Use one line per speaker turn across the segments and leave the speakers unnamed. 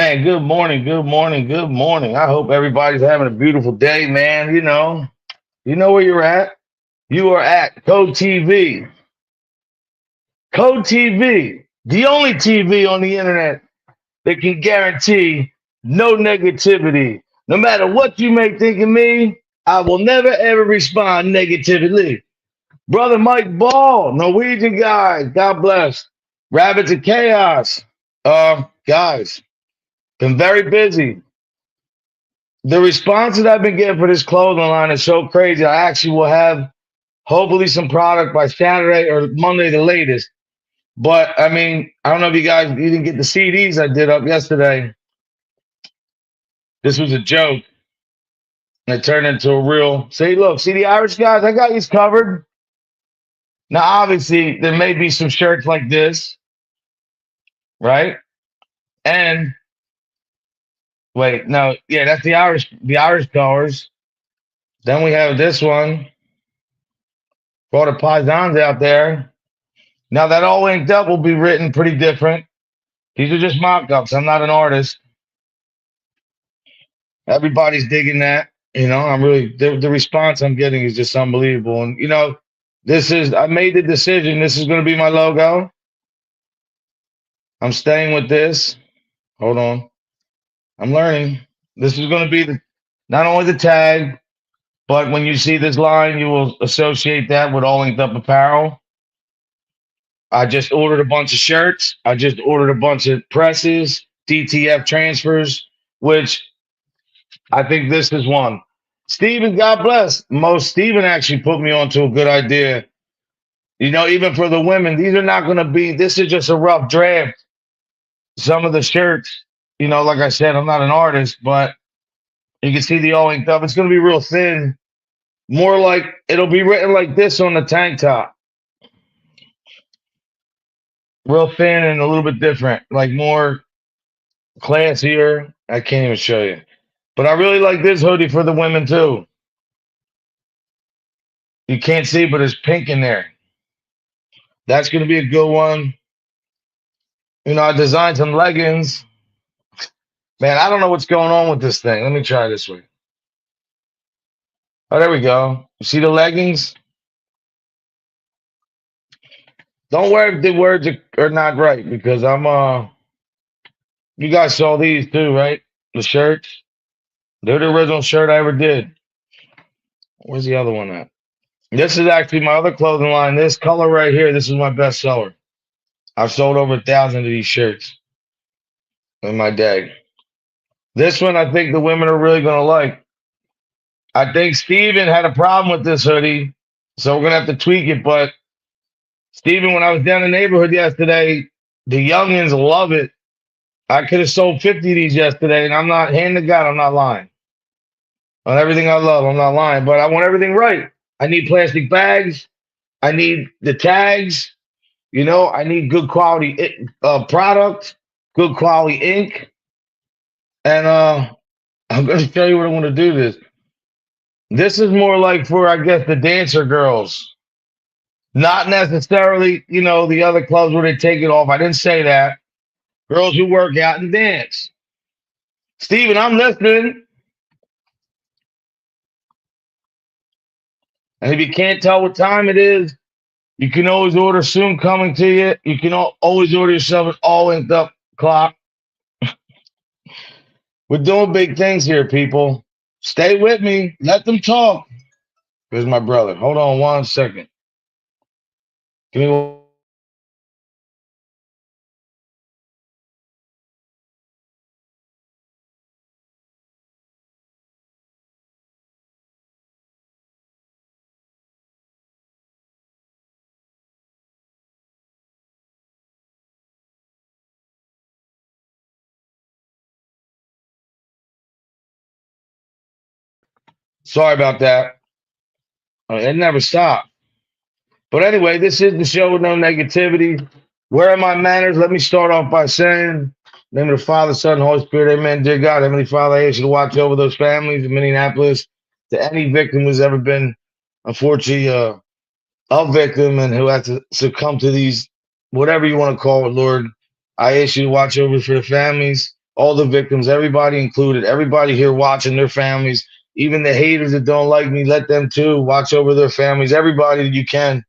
Man, good morning, good morning, good morning. I hope everybody's having a beautiful day, man. You know where you're at. You are at Code TV. Code TV, the only TV on the internet that can guarantee no negativity. No matter what you may think of me, I will never ever respond negatively. Brother Mike Ball, Norwegian guy, God bless. Rabbits of Chaos. Guys, been very busy. The response that I've been getting for this clothing line is so crazy. I actually will have hopefully some product by Saturday or Monday, the latest. But I mean, I don't know if you didn't get the CDs I did up yesterday. This was a joke. And it turned into a real. See, look, see the Irish guys. I got these covered. Now, obviously, there may be some shirts like this, right? And wait, no, yeah, that's the Irish colors. Then we have this one for all the paisans out there. Now that all inked up will be written pretty different. These are just mock-ups. I'm not an artist. Everybody's digging that. I'm really the response I'm getting is just unbelievable. And I made the decision. This is going to be my logo. I'm staying with this. Hold on. I'm learning. This is going to be not only the tag, but when you see this line, you will associate that with all inked up apparel. I just ordered a bunch of shirts. I just ordered a bunch of presses, DTF transfers, which I think this is one. Steven, God bless. Steven actually put me onto a good idea. Even for the women, these are not going to be, this is just a rough draft. Some of the shirts, like I said, I'm not an artist, but you can see the all inked up. It's going to be real thin. More like, it'll be written like this on the tank top. Real thin and a little bit different, like more classier. I can't even show you. But I really like this hoodie for the women too. You can't see, but it's pink in there. That's going to be a good one. I designed some leggings. Man, I don't know what's going on with this thing. Let me try this one. Oh, there we go. You see the leggings? Don't worry if the words are not right because you guys saw these too, right? The shirts. They're the original shirt I ever did. Where's the other one at? This is actually my other clothing line. This color right here, this is my best seller. I've sold over 1,000 of these shirts in my day. This one, I think the women are really going to like. I think Steven had a problem with this hoodie, so we're going to have to tweak it. But Steven, when I was down in the neighborhood yesterday, the youngins love it. I could have sold 50 of these yesterday, and I'm not, hand to God, I'm not lying. On everything I love, I'm not lying. But I want everything right. I need plastic bags. I need the tags. I need good quality product, good quality ink. And I'm going to show you what I want to do this. This is more like for, I guess, the dancer girls. Not necessarily, the other clubs where they take it off. I didn't say that. Girls who work out and dance. Steven, I'm listening. And if you can't tell what time it is, you can always order soon coming to you. You can always order yourself an all inked up clock. We're doing big things here, people. Stay with me. Let them talk. Here's my brother. Hold on 1 second. Give me one. Sorry about that. It never stopped. But anyway, this is the show with no negativity. Where are my manners? Let me start off by saying, in the name of the Father, Son, and Holy Spirit, amen. Dear God, Heavenly Father, I ask you to watch over those families in Minneapolis, to any victim who's ever been, unfortunately, a victim and who had to succumb to these, whatever you want to call it, Lord. I ask you to watch over for the families. all the victims, everybody included, everybody here watching their families, even the haters that don't like me, let them too watch over their families. Everybody that you can,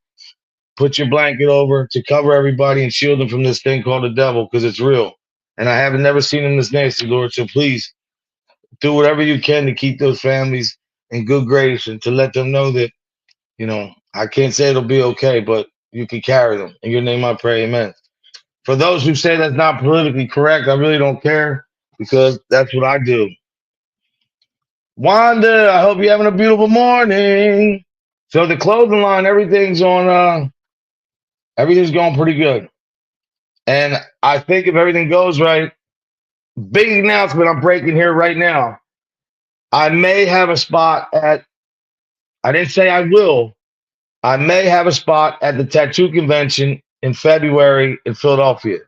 put your blanket over to cover everybody and shield them from this thing called the devil because it's real. And I haven't never seen him this nasty, Lord. So please do whatever you can to keep those families in good grace and to let them know that, I can't say it'll be okay, but you can carry them. In your name I pray, amen. For those who say that's not politically correct, I really don't care because that's what I do. Wanda, I hope you're having a beautiful morning. So the clothing line, everything's going pretty good. And I think if everything goes right, big announcement I'm breaking here right now. I may have a spot I didn't say I will, I may have a spot at the tattoo convention in February in Philadelphia.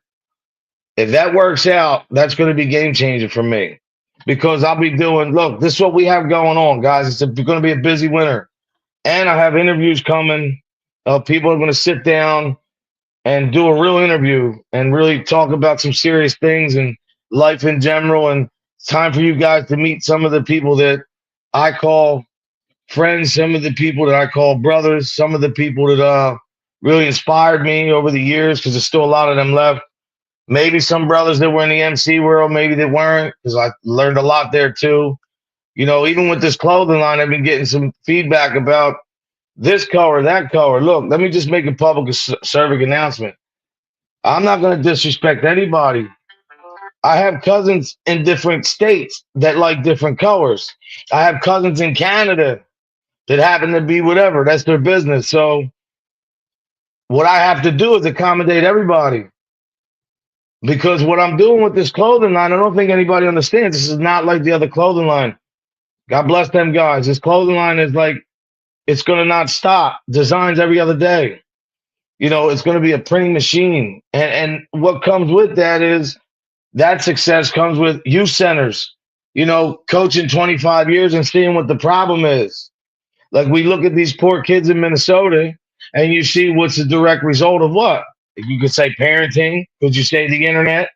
If that works out, that's going to be game changing for me because I'll be doing, look, this is what we have going on, guys. It's going to be a busy winter. And I have interviews coming. People are going to sit down and do a real interview and really talk about some serious things and life in general. And it's time for you guys to meet some of the people that I call friends, some of the people that I call brothers, some of the people that really inspired me over the years because there's still a lot of them left. Maybe some brothers that were in the MC world, maybe they weren't because I learned a lot there too. Even with this clothing line, I've been getting some feedback about this color, that color. Look, let me just make a public serving announcement. I'm not going to disrespect anybody. I have cousins in different states that like different colors. I have cousins in Canada that happen to be whatever. That's their business. So what I have to do is accommodate everybody. Because what I'm doing with this clothing line, I don't think anybody understands. This is not like the other clothing line. God bless them guys. This clothing line is like, it's going to not stop. Designs every other day. It's going to be a printing machine. And what comes with that is that success comes with youth centers, coaching 25 years and seeing what the problem is. Like we look at these poor kids in Minnesota and you see what's the direct result of what? You could say parenting. Could you say the internet?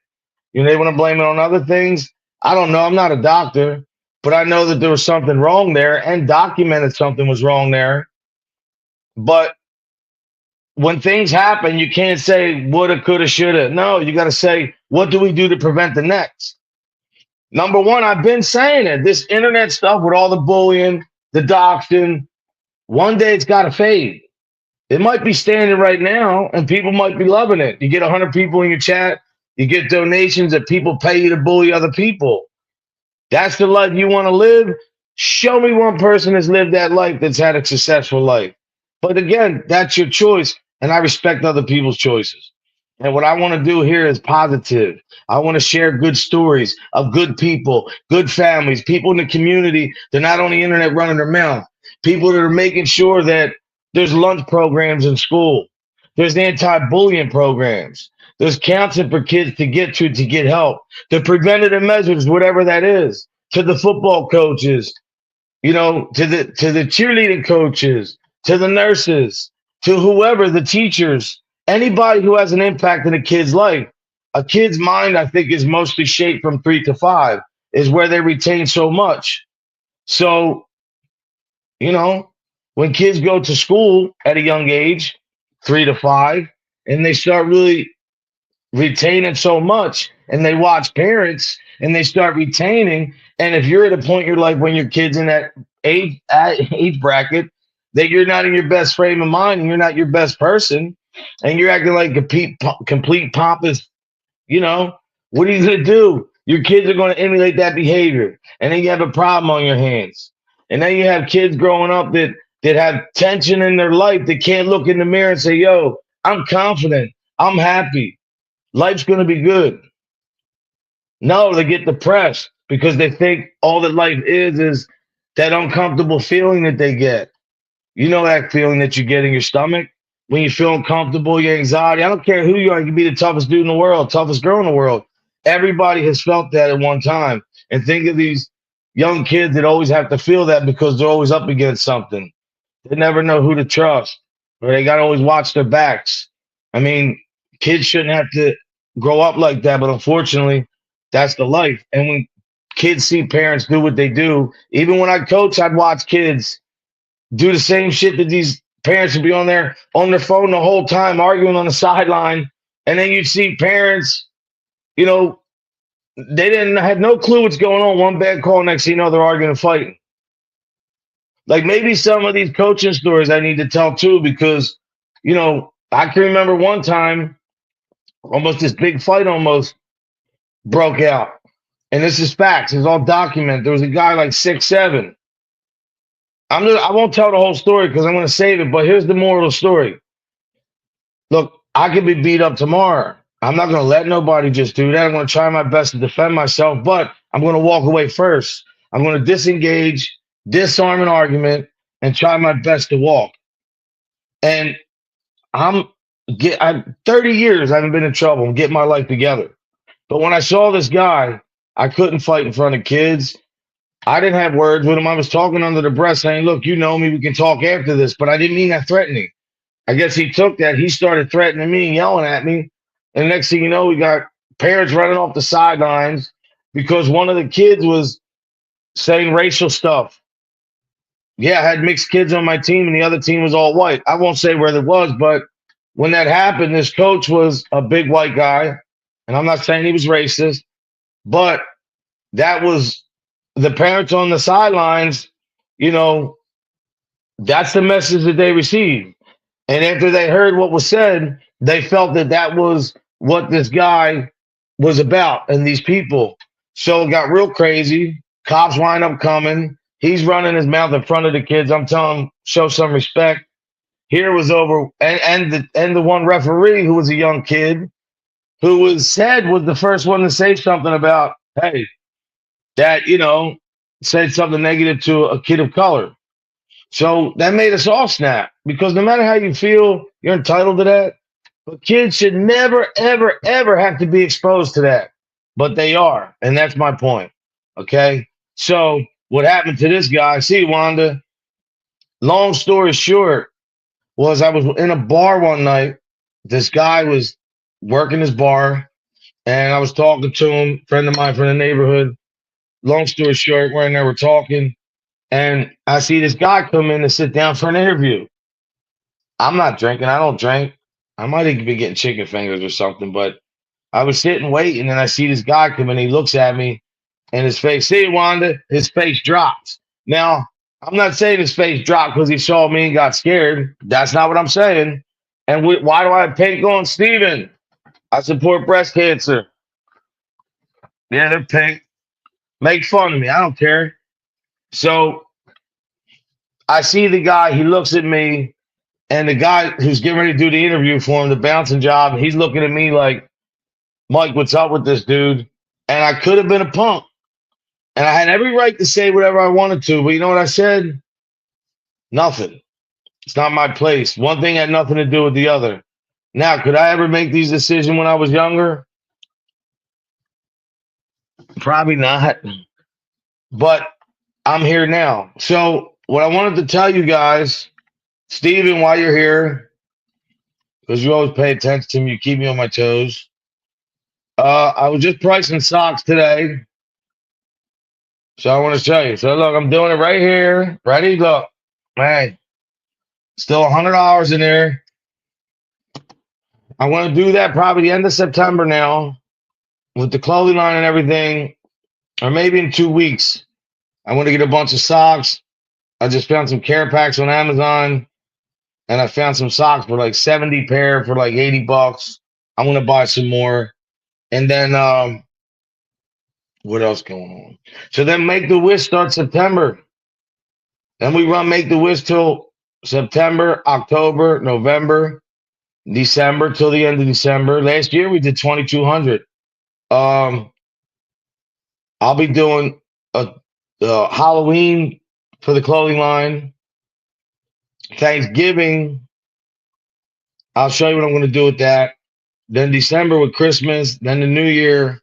They want to blame it on other things. I don't know. I'm not a doctor, but I know that there was something wrong there and documented something was wrong there. But when things happen, you can't say woulda, coulda, shoulda. No, you got to say, what do we do to prevent the next? Number one, I've been saying it. This internet stuff with all the bullying, the doxing, one day it's got to fade. It might be standing right now, and people might be loving it. You get 100 people in your chat. You get donations that people pay you to bully other people. That's the life you want to live. Show me one person that's lived that life that's had a successful life. But again, that's your choice, and I respect other people's choices. And what I want to do here is positive. I want to share good stories of good people, good families, people in the community. They're not on the internet running their mouth. People that are making sure that there's lunch programs in school. There's anti-bullying programs. There's counseling for kids to get help. The preventative measures, whatever that is, to the football coaches, to the cheerleading coaches, to the nurses, to whoever, the teachers, anybody who has an impact in a kid's life. A kid's mind, I think, is mostly shaped from 3 to 5, is where they retain so much. So, when kids go to school at a young age, 3 to 5, and they start really retaining so much, and they watch parents and they start retaining. And if you're at a point in your life when your kid's in that age bracket, that you're not in your best frame of mind and you're not your best person, and you're acting like complete pompous, what are you going to do? Your kids are going to emulate that behavior. And then you have a problem on your hands. And then you have kids growing up that have tension in their life that can't look in the mirror and say, yo, I'm confident. I'm happy. Life's going to be good. No, they get depressed because they think all that life is that uncomfortable feeling that they get. You know that feeling that you get in your stomach when you feel uncomfortable, your anxiety. I don't care who you are. You can be the toughest dude in the world, toughest girl in the world. Everybody has felt that at one time. And think of these young kids that always have to feel that because they're always up against something. They never know who to trust, or they got to always watch their backs. I mean, kids shouldn't have to grow up like that, but unfortunately, That's the life. And when kids see parents do what they do, even when I coach, I'd watch kids do the same shit that these parents would be on their phone the whole time arguing on the sideline. And then you'd see parents, you know, they didn't had no clue what's going on. One bad call, next thing you know, they're arguing and fighting. Like maybe some of these coaching stories I need to tell too, because I can remember one time almost this big fight almost broke out. And this is facts. It's all documented. There was a guy like 6'7". I won't tell the whole story because I'm going to save it. But here's the moral of the story. Look, I could be beat up tomorrow. I'm not going to let nobody just do that. I'm going to try my best to defend myself, but I'm going to walk away first. I'm going to disengage, disarm an argument, and try my best to walk. And I'm 30 years I haven't been in trouble. I'm getting my life together. But when I saw this guy, I couldn't fight in front of kids. I didn't have words with him. I was talking under the breath saying, look, you know me, we can talk after this. But I didn't mean that threatening. I guess he took that. He started threatening me and yelling at me. And next thing you know, we got parents running off the sidelines because one of the kids was saying racial stuff. Yeah, I had mixed kids on my team and the other team was all white. I won't say where it was, but when that happened, this coach was a big white guy. And I'm not saying he was racist, but that was the parents on the sidelines, that's the message that they received. And after they heard what was said, they felt that that was what this guy was about and these people. So it got real crazy. Cops wind up coming. He's running his mouth in front of the kids. I'm telling him, show some respect. Here was over, and the one referee who was a young kid who was the first one to say something about, hey, that, said something negative to a kid of color. So that made us all snap because no matter how you feel, you're entitled to that. But kids should never, ever, ever have to be exposed to that. But they are. And that's my point. Okay. So what happened to this guy? See, Wanda, long story short, was I was in a bar one night. This guy was working his bar and I was talking to him, friend of mine from the neighborhood. Long story short, we're in there, we're talking. And I see this guy come in to sit down for an interview. I'm not drinking. I don't drink. I might even be getting chicken fingers or something, but I was sitting waiting and I see this guy come in. He looks at me and his face, see, Wanda, his face drops. Now, I'm not saying his face dropped because he saw me and got scared. That's not what I'm saying. And why do I have pink on? Steven, I support breast cancer. Yeah, they're pink. Make fun of me. I don't care. So I see the guy, he looks at me, and the guy who's getting ready to do the interview for him, the bouncing job, he's looking at me like, Mike, what's up with this dude? And I could have been a punk. And I had every right to say whatever I wanted to, but you know what I said? Nothing. It's not my place. One thing had nothing to do with the other. Now, could I ever make these decisions when I was younger? Probably not. But I'm here now. So what I wanted to tell you guys, Steven, while you're here, because you always pay attention to me, you keep me on my toes. I was just pricing socks today. So I want to show you. So look, I'm doing it right here. Ready? Look. Man. Still $100 in there. I want to do that probably the end of September now with the clothing line and everything, or maybe in 2 weeks. I want to get a bunch of socks. I just found some care packs on Amazon, and I found some socks for like 70 pair for like $80. I'm going to buy some more. And then what else going on? So then Make the Wish starts September. Then we run Make the Wish till September, October, November, December, till the end of December. Last year we did 2,200. I'll be doing a Halloween for the clothing line. Thanksgiving, I'll show you what I'm going to do with that. Then December with Christmas, then the New Year.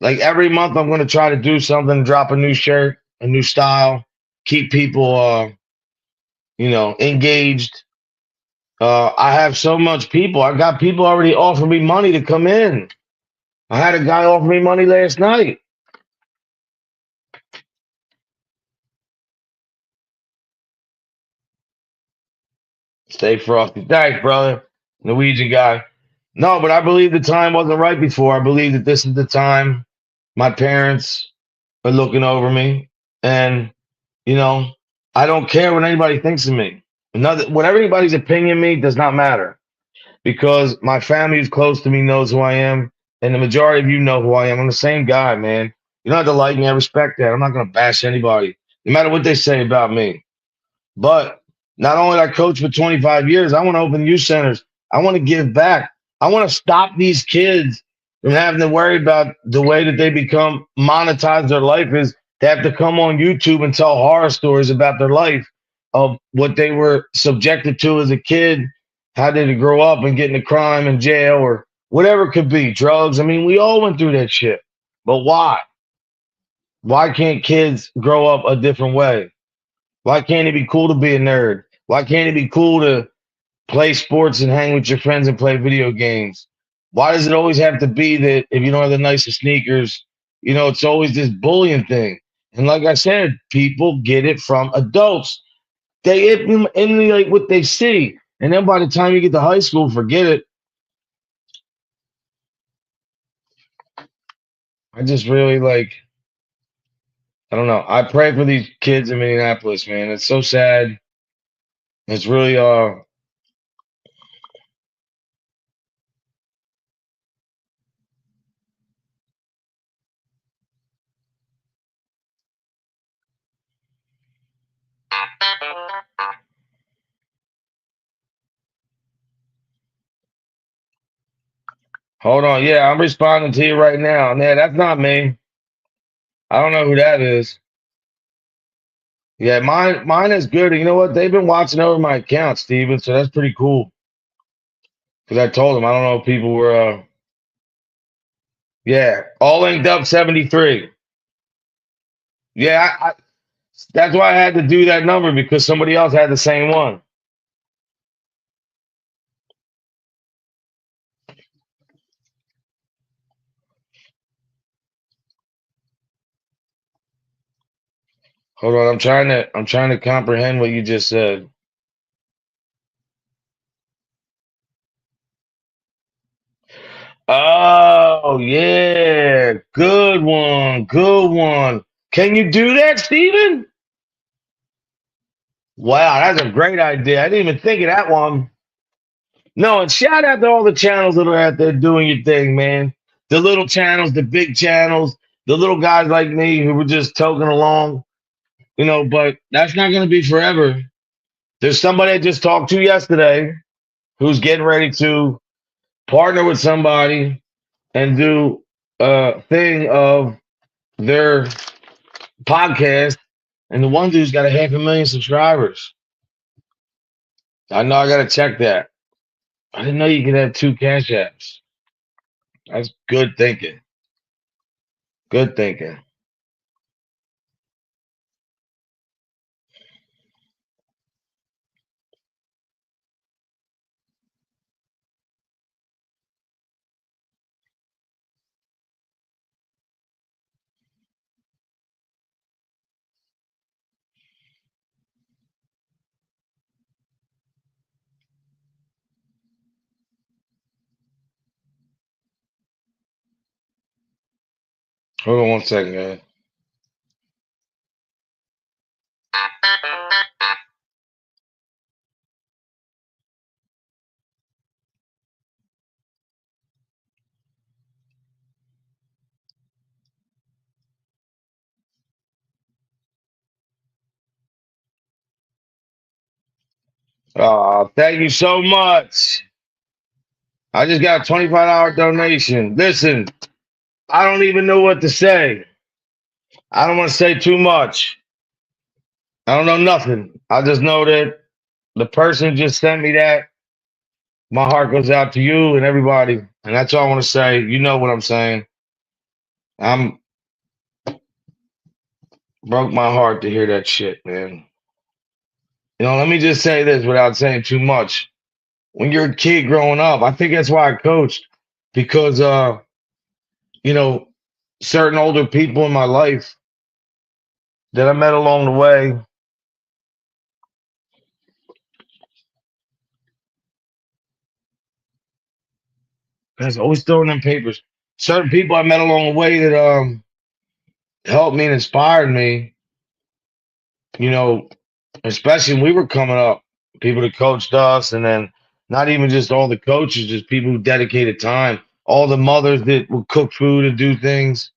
Like every month, I'm going to try to do something, drop a new shirt, a new style, keep people, engaged. I have so much people. I got people already offering me money to come in. I had a guy offer me money last night. Stay frosty. Thanks, brother. Norwegian guy. No, but I believe the time wasn't right before. I believe that this is the time my parents are looking over me. And, you know, I don't care what anybody thinks of me. What everybody's opinion of me does not matter because my family who's close to me knows who I am. And the majority of you know who I am. I'm the same guy, man. You don't have to like me. I respect that. I'm not going to bash anybody, no matter what they say about me. But not only did I coach for 25 years, I want to open youth centers. I want to give back. I want to stop these kids from having to worry about the way that they become monetize their life is they have to come on YouTube and tell horror stories about their life of what they were subjected to as a kid, how did they grow up and get into crime and jail or whatever it could be, drugs. I mean, we all went through that shit. But why? Why can't kids grow up a different way? Why can't it be cool to be a nerd? Why can't it be cool to play sports and hang with your friends and play video games? Why does it always have to be that if you don't have the nicest sneakers, it's always this bullying thing? And like I said, people get it from adults. They emulate what they see. And then by the time you get to high school, forget it. I just really I don't know. I pray for these kids in Minneapolis, man. It's so sad. It's really hold on. Yeah, I'm responding to you right now. Man, that's not me. I don't know who that is. Yeah, mine is good. You know what? They've been watching over my account, Steven, so that's pretty cool. Because I told them I don't know if people were yeah, all linked up 73. Yeah, that's why I had to do that number because somebody else had the same one. Hold on, I'm trying to comprehend what you just said. Oh yeah, good one, good one. Can you do that, Steven? Wow, that's a great idea. I didn't even think of that one. No, and shout out to all the channels that are out there doing your thing, man. The little channels, the big channels, the little guys like me who were just toking along, but that's not going to be forever. There's somebody I just talked to yesterday who's getting ready to partner with somebody and do a thing of their podcast. And the one dude's got 500,000 subscribers. I know I got to check that. I didn't know you could have two cash apps. That's good thinking. Good thinking. Hold on 1 second, guys. Oh, thank you so much. I just got a $25 donation. Listen, I don't even know what to say. I don't want to say too much. I don't know nothing. I just know that the person just sent me that. My heart goes out to you and everybody. And that's all I want to say. You know what I'm saying. I'm broke my heart to hear that shit, man. Let me just say this without saying too much. When you're a kid growing up, I think that's why I coached because you know, certain older people in my life that I met along the way. Guys, always throwing them papers. Certain people I met along the way that helped me and inspired me, you know, especially when we were coming up, people that coached us, and then not even just all the coaches, just people who dedicated time, all the mothers that would cook food and do things.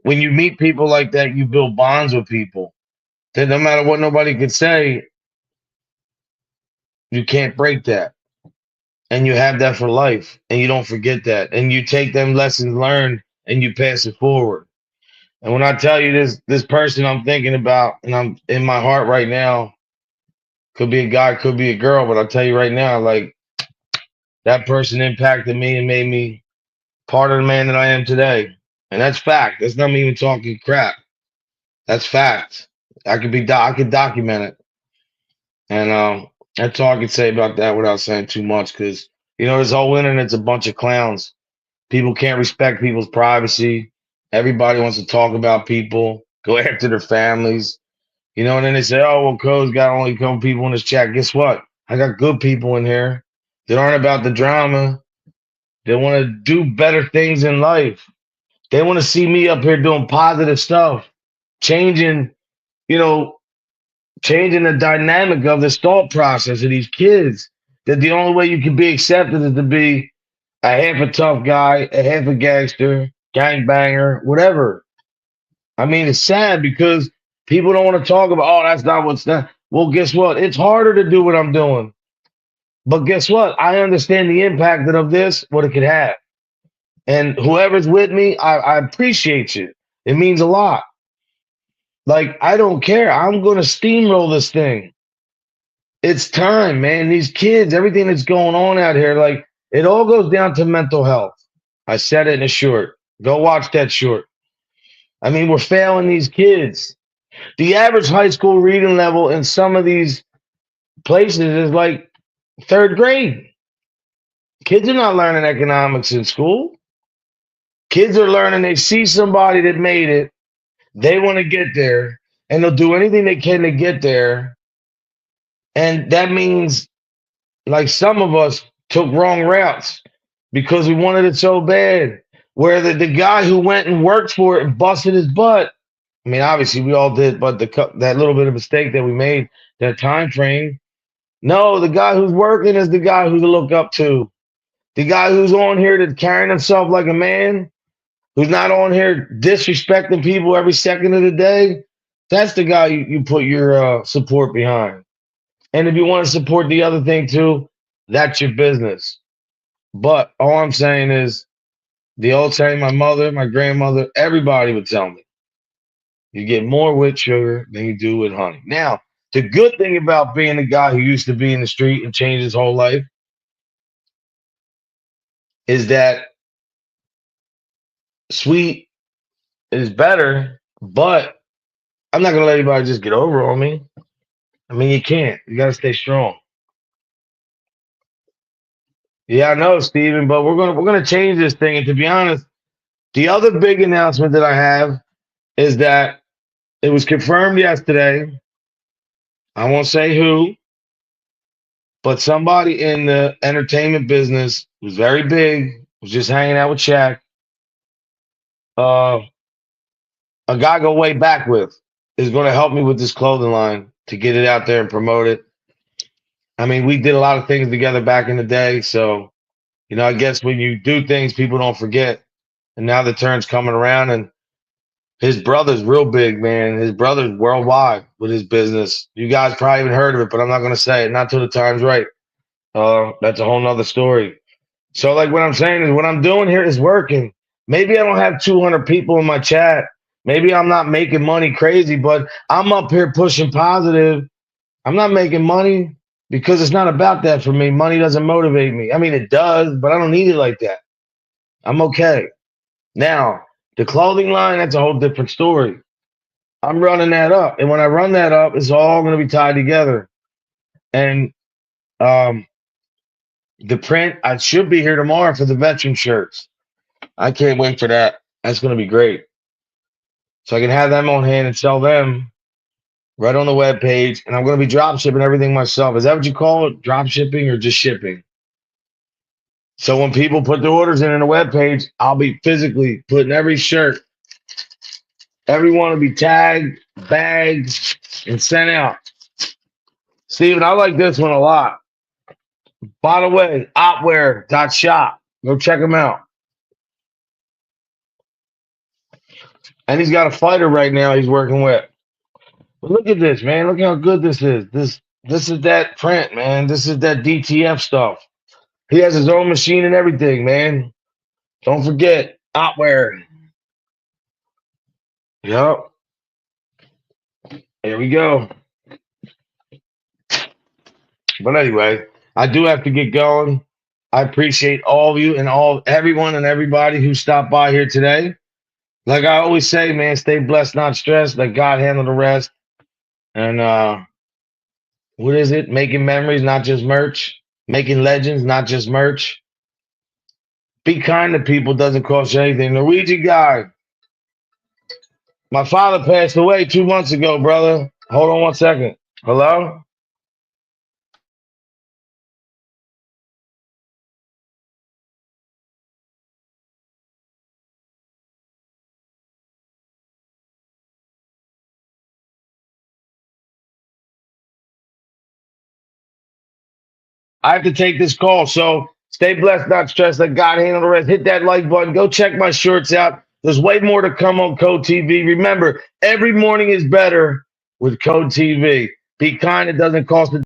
When you meet people like that, you build bonds with people that no matter what nobody could say, you can't break that. And you have that for life, and you don't forget that. And you take them lessons learned and you pass it forward. And when I tell you this person I'm thinking about and I'm in my heart right now, could be a guy, could be a girl, but I'll tell you right now, like that person impacted me and made me part of the man that I am today. And that's fact. That's not me even talking crap. That's fact. I could document it. And that's all I can say about that without saying too much, because this whole internet's a bunch of clowns. People can't respect people's privacy. Everybody wants to talk about people, go after their families. And then they say, oh, well, Code's got only a couple people in this chat. Guess what? I got good people in here that aren't about the drama. They want to do better things in life. They want to see me up here doing positive stuff, changing, you know, changing the dynamic of this thought process of these kids. That the only way you can be accepted is to be a half a tough guy, a half a gangster, gangbanger, whatever. I mean, it's sad because people don't want to talk about, oh, that's not what's that. Well, guess what? It's harder to do what I'm doing. But guess what? I understand the impact that of this, what it could have. And whoever's with me, I appreciate you. It means a lot. Like, I don't care. I'm going to steamroll this thing. It's time, man. These kids, everything that's going on out here, like, it all goes down to mental health. I said it in a short. Go watch that short. I mean, we're failing these kids. The average high school reading level in some of these places is like third grade. Kids are not learning economics in school. Kids are learning, they see somebody that made it, they want to get there, and they'll do anything they can to get there. And that means, like, some of us took wrong routes because we wanted it so bad. Where the guy who went and worked for it and busted his butt, I mean, obviously we all did, but that little bit of mistake that we made, that time frame. No, the guy who's working is the guy who to look up to. The guy who's on here that's carrying himself like a man, who's not on here disrespecting people every second of the day. That's the guy you put your support behind. And if you want to support the other thing too, that's your business. But all I'm saying is, the old saying, my mother, my grandmother, everybody would tell me, you get more with sugar than you do with honey. Now, the good thing about being a guy who used to be in the street and changed his whole life is that sweet is better, but I'm not going to let anybody just get over on me. I mean, you can't. You got to stay strong. Yeah, I know, Steven, but we're gonna change this thing. And to be honest, the other big announcement that I have is that it was confirmed yesterday. I won't say who, but somebody in the entertainment business was very big, was just hanging out with Shaq. Uh, a guy I go way back with is going to help me with this clothing line to get it out there and promote it. I mean, we did a lot of things together back in the day, so I guess when you do things, people don't forget. And now the turn's coming around, and his brother's real big, man. His brother's worldwide with his business. You guys probably haven't heard of it, but I'm not going to say it. Not till the time's right. That's a whole nother story. So, like, what I'm saying is, what I'm doing here is working. Maybe I don't have 200 people in my chat. Maybe I'm not making money crazy, but I'm up here pushing positive. I'm not making money because it's not about that for me. Money doesn't motivate me. I mean, it does, but I don't need it like that. I'm okay. Now, the clothing line, that's a whole different story. I'm running that up. And when I run that up, it's all going to be tied together. And the print, I should be here tomorrow for the veteran shirts. I can't wait for that. That's going to be great. So I can have them on hand and sell them right on the web page. And I'm going to be drop shipping everything myself. Is that what you call it? Drop shipping or just shipping? So when people put their orders in on the web page, I'll be physically putting every shirt. Everyone will be tagged, bagged, and sent out. Steven, I like this one a lot. By the way, opwear.shop. Go check them out. And he's got a fighter right now he's working with. But look at this, man. Look how good this is. This is that print, man. This is that DTF stuff. He has his own machine and everything, man. Don't forget, opwear. Yep. Here we go. But anyway, I do have to get going. I appreciate all of you and everyone and everybody who stopped by here today. Like I always say, man, stay blessed, not stressed. Let God handle the rest. And what is it? Making memories, not just merch. Making legends, not just merch. Be kind to people, doesn't cost you anything. Norwegian guy. My father passed away 2 months ago, brother. Hold on 1 second. Hello? I have to take this call. So stay blessed, not stressed. Let God handle the rest. Hit that like button. Go check my shirts out. There's way more to come on Code TV. Remember, every morning is better with Code TV. Be kind. It doesn't cost a